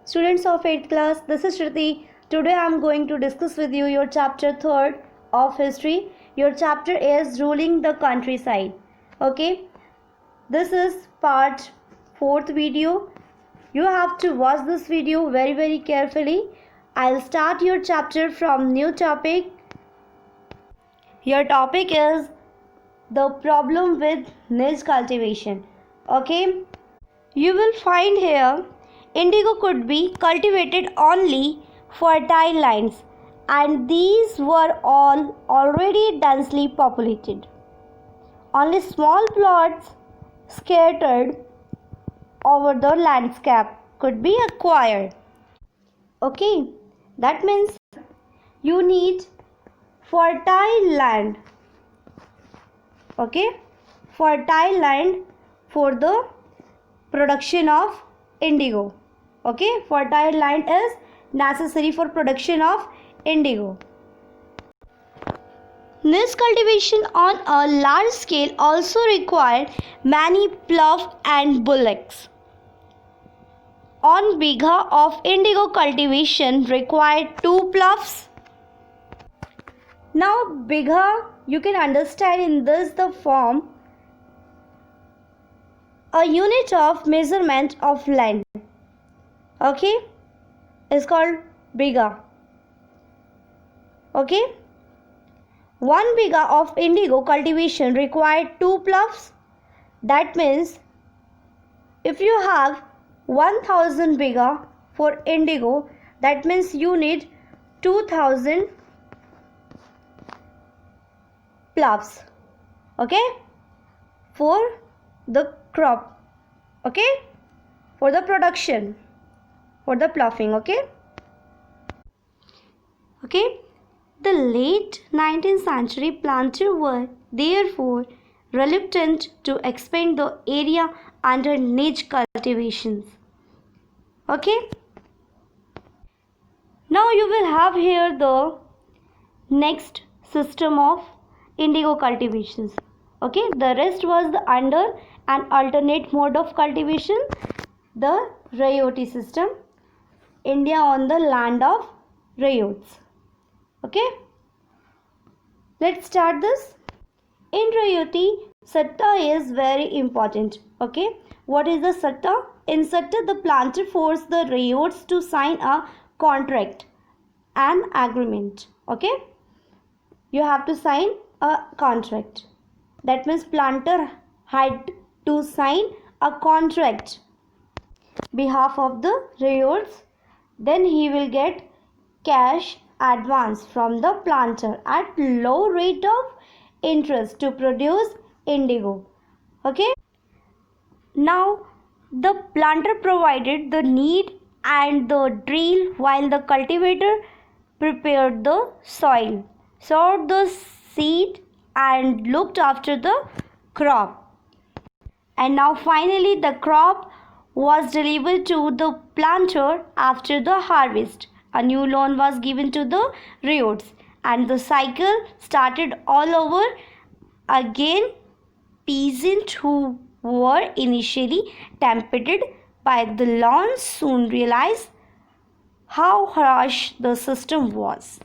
Students of 8th class, this is Shruti. Today I am going to discuss with you your chapter 3rd of history. Your chapter is ruling the countryside. Okay, this is part 4th video. You have to watch this video very carefully. I'll start your chapter from new topic. Your topic is the problem with niche cultivation. Okay, you will find here indigo could be cultivated only fertile lands, and these were all already densely populated. Only small plots scattered over the landscape could be acquired. Okay, that means you need fertile land. Okay, fertile land for the production of indigo. Okay, fertile land is necessary for production of indigo. Niche cultivation on a large scale also required many plough and bullocks. 1 bigha of indigo cultivation required 2 ploughs. Now bigha you can understand in this the form a unit of measurement of land. Okay, is called bigha. Okay, 1 bigha of indigo cultivation required 2 ploughs. That means if you have 1000 bigha for indigo, that means you need 2000 ploughs. Okay, for the crop. Okay, for the production, for the ploughing. Okay, the late 19th century planters were therefore reluctant to expand the area under niche cultivations. Okay, now you will have here the next system of indigo cultivations. Okay, the rest was the under an alternate mode of cultivation, the Rayoti system. India on the land of Rayots. Okay, let's start this. In Rayoti, Satta is very important. Okay, what is the Satta? In Satta, the planter forced the Rayots to sign a contract, an agreement. Okay, you have to sign a contract. That means planter had to sign a contract behalf of the Rayots. Then he will get cash advance from the planter at low rate of interest to produce indigo. Okay, now the planter provided the need and the drill while the cultivator prepared the soil, sowed the seed and looked after the crop. And now finally the crop was delivered to the planter after the harvest. A new loan was given to the Rayots and the cycle started all over again. Peasants who were initially tempted by the loans soon realized how harsh the system was.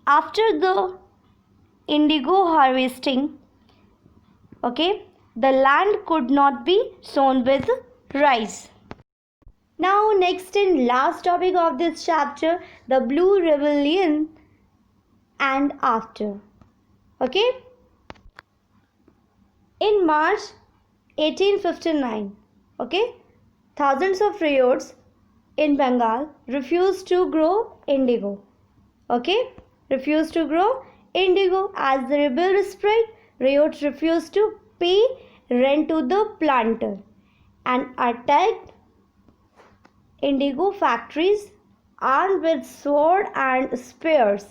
After the indigo harvesting, okay, the land could not be sown with rice. Now next and last topic of this chapter, the Blue Rebellion and after. Okay, in March 1859, okay, thousands of Rayots in Bengal refused to grow indigo. Okay, refused to grow indigo. As the rebellion spread, Rayots refused to pay rent to the planter and attacked indigo factories armed with sword and spears,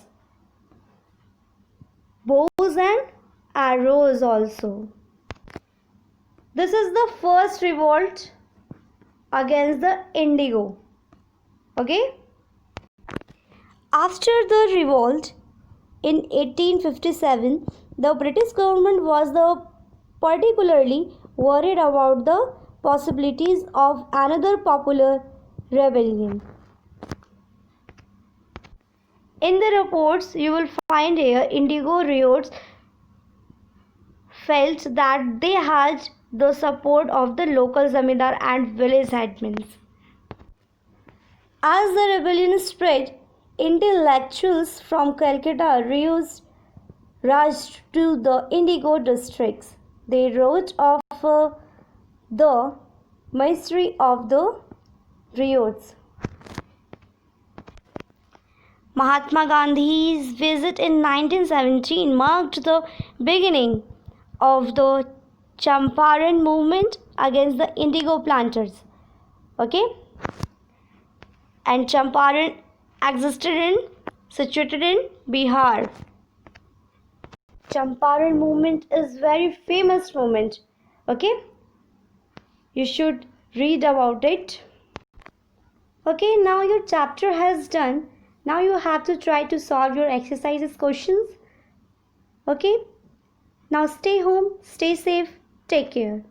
bows and arrows also. This is the first revolt against the indigo. Okay, after the revolt in 1857, the British government was particularly worried about the possibilities of another popular rebellion. In the reports, you will find here Indigo riots felt that they had the support of the local zamindar and village headmen. As the rebellion spread, intellectuals from Calcutta rushed to the Indigo districts. They wrote of the mystery of the riots. Mahatma Gandhi's visit in 1917 marked the beginning of the Champaran movement against the indigo planters. Okay? And Champaran situated in Bihar. Champaran movement is very famous movement. Okay? You should read about it. Okay, now your chapter has done. Now you have to try to solve your exercises questions. Okay? Now stay home, stay safe, take care.